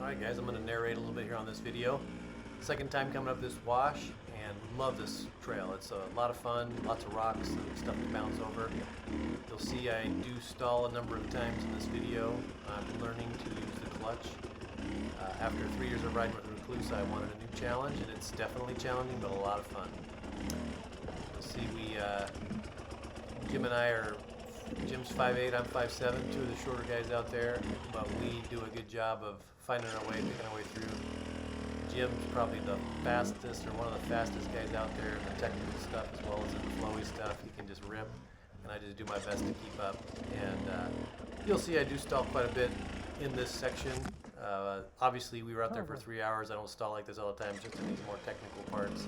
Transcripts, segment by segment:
Alright guys, I'm going to narrate a little bit here on this video. Second time coming up this wash, and love this trail. It's a lot of fun, lots of rocks and stuff to bounce over. You'll see I do stall a number of times in this video. I'm learning to use the clutch. After 3 years of riding with a recluse, I wanted a new challenge, and it's definitely challenging, but a lot of fun. You'll see Jim and I are, Jim's 5'8", I'm 5'7", two of the shorter guys out there, but we do a good job of finding our way, picking our way through. Jim's probably the fastest, or one of the fastest guys out there in the technical stuff as well as in the flowy stuff. He can just rip, and I just do my best to keep up. And you'll see I do stall quite a bit in this section. Obviously we were out there for 3 hours. I don't stall like this all the time, just in these more technical parts.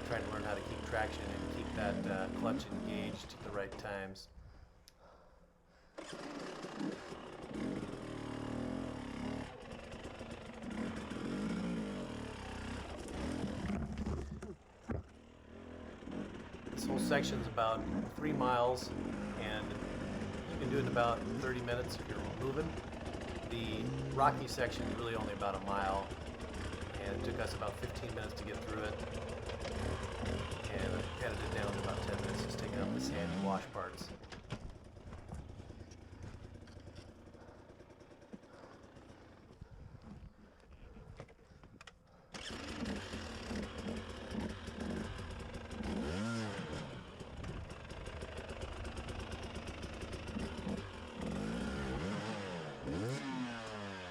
Trying to learn how to keep traction and keep that clutch engaged at the right times. This whole section is about 3 miles, and you can do it in about 30 minutes if you're moving. The rocky section is really only about a mile, and it took us about 15 minutes to get through it, and I edited it down to about 10 minutes, just taking out the sandy wash parts.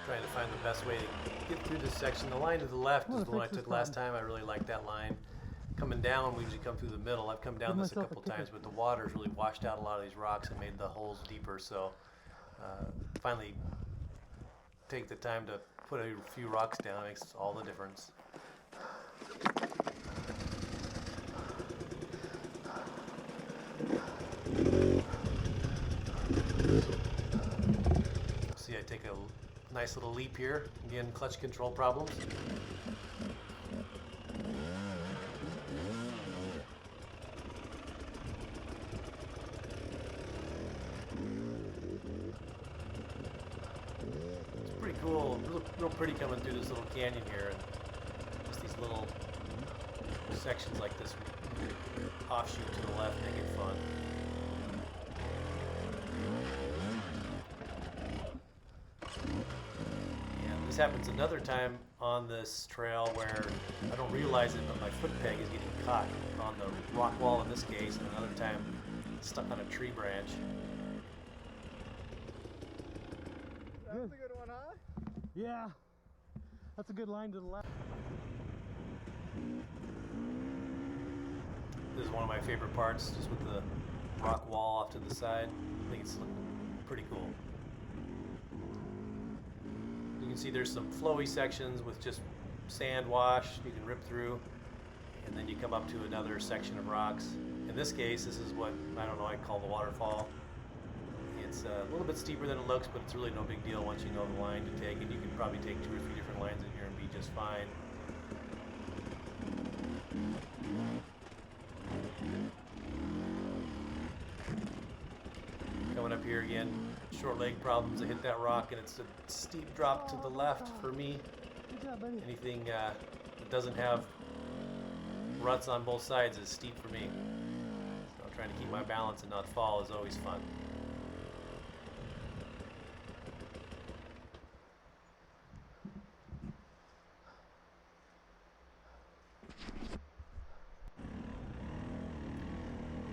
Trying to find the best way to get through this section. The line to the left is the one I took last time. I really like that line. Coming down, we usually come through the middle. I've come down this a couple times, but the water's really washed out a lot of these rocks and made the holes deeper. So finally take the time to put a few rocks down. It makes all the difference. See, I take a nice little leap here. Again, clutch control problems. It's pretty cool, real pretty coming through this little canyon here, and just these little sections like this offshoot to the left make it fun. This happens another time on this trail where I don't realize it, but my foot peg is getting caught on the rock wall in this case, and another time it's stuck on a tree branch. That's a good one, huh? Yeah, that's a good line to the left. This is one of my favorite parts, just with the rock wall off to the side. I think it's pretty cool. You can see there's some flowy sections with just sand wash you can rip through, and then you come up to another section of rocks. In this case, this is what, I don't know, I call the waterfall. It's a little bit steeper than it looks, but it's really no big deal once you know the line to take, and you can probably take 2 or 3 different lines in here and be just fine. Coming up here again, short leg problems. I hit that rock and it's a steep drop to the left for me. Good job, buddy. Anything that doesn't have ruts on both sides is steep for me. So trying to keep my balance and not fall is always fun.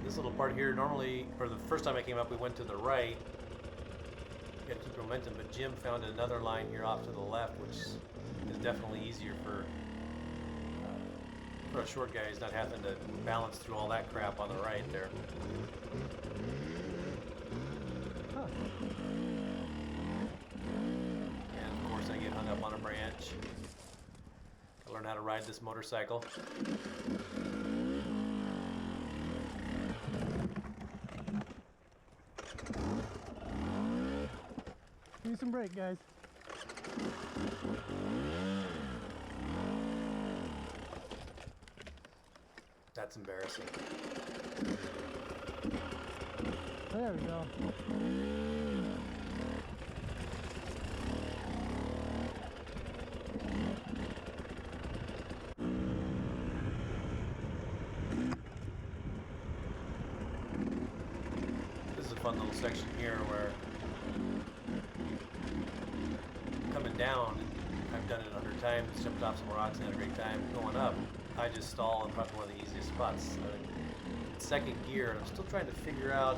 This little part here, normally, or the first time I came up, we went to the right. Got to keep momentum, but Jim found another line here off to the left, which is definitely easier for a short guy who's not having to balance through all that crap on the right there. And of course I get hung up on a branch. I learned how to ride this motorcycle. Give me some brake, guys. That's embarrassing. There we go. little section here where coming down, I've done it 100 times, jumped off some rocks and had a great time. Going up, I just stall in probably one of the easiest spots. Second gear, and I'm still trying to figure out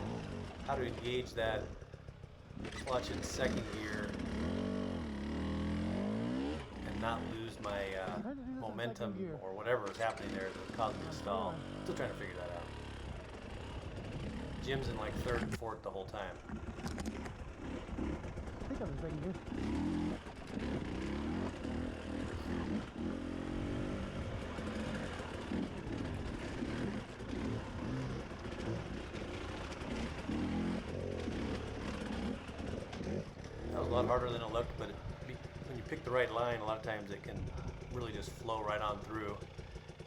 how to engage that clutch in second gear and not lose my momentum or whatever is happening there that caused me to stall. Still trying to figure that out. Jim's in like third and fourth the whole time. I think I'm in second gear. That was a lot harder than it looked, but when you pick the right line, a lot of times it can really just flow right on through.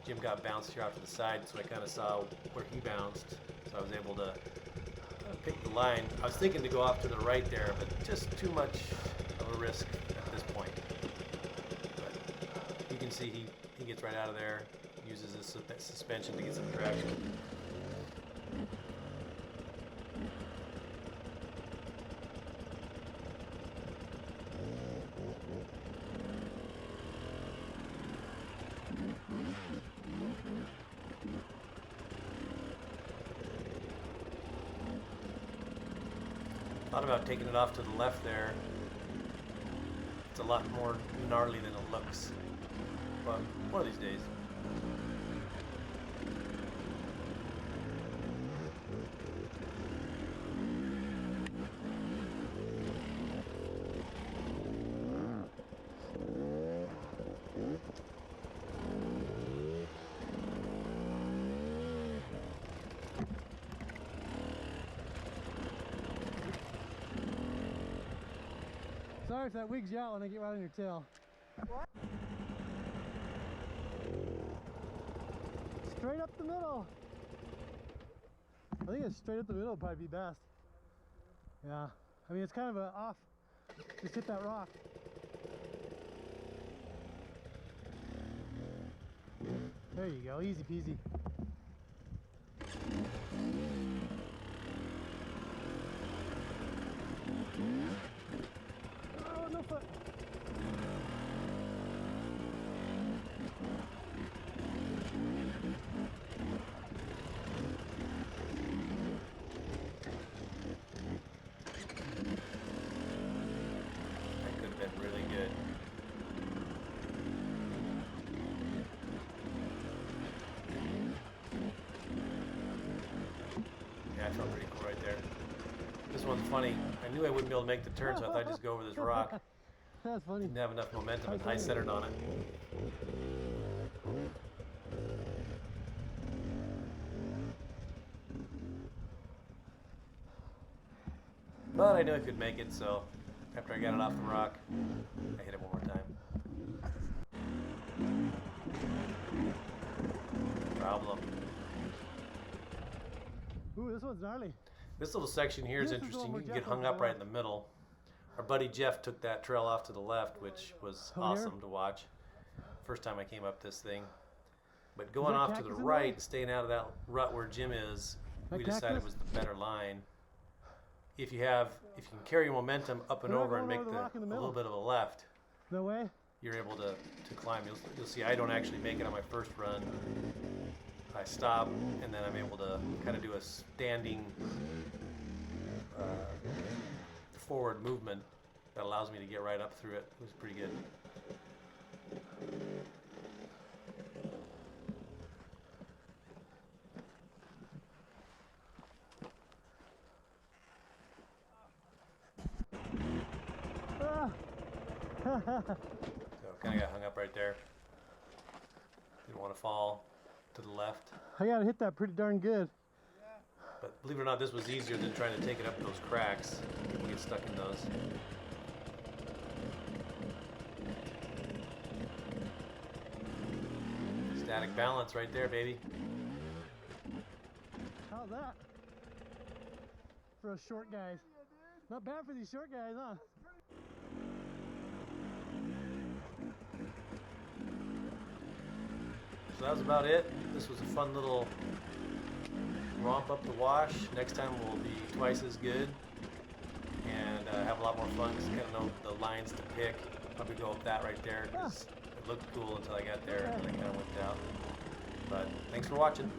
Jim got bounced here out to the side, so I kind of saw where he bounced, so I was able to pick the line. I was thinking to go off to the right there, but just too much of a risk at this point. But you can see he gets right out of there, uses his suspension to get some traction. Thought about taking it off to the left there. It's a lot more gnarly than it looks, but one of these days. Sorry if that wigs you out when I get right on your tail. What? Straight up the middle. I think it's straight up the middle would probably be best. Yeah. I mean, it's kind of a off. Just hit that rock. There you go. Easy peasy. Oh, no foot. That could have been really good. Yeah, I felt pretty cool right there. This one's funny. I knew I wouldn't be able to make the turn, so I thought I'd just go over this rock. That's funny. Didn't have enough momentum and high centered on it. But I knew I could make it, so after I got it off the rock, I hit it one more time. Problem. Ooh, this one's gnarly. This little section here is This is the interesting. one You where can get Jeff hung was up right in going the middle. Our buddy Jeff took that trail off to the left, which was Oh, here? awesome to watch. First time I came up this thing. But going that off to the cactus in right, there? staying out of that rut where Jim is, That we decided cactus? was the better line. If you can carry your momentum up and We're not over and going make over the rock in the a middle. little bit of a left, No way. you're able to climb. You'll see I don't actually make it on my first run. I stop, and then I'm able to kind of do a standing forward movement that allows me to get right up through it. It was pretty good. Ah. So kind of got hung up right there. Didn't want to fall to the left. I gotta hit that pretty darn good. But believe it or not, this was easier than trying to take it up those cracks. People get stuck in those. Static balance right there, baby. How's that? For us short guys. Not bad for these short guys, huh? So that was about it. This was a fun little romp up the wash. Next time will be twice as good and have a lot more fun because I kind of know the lines to pick. Probably go with that right there because it looked cool until I got there and then I kind of went out. But thanks for watching.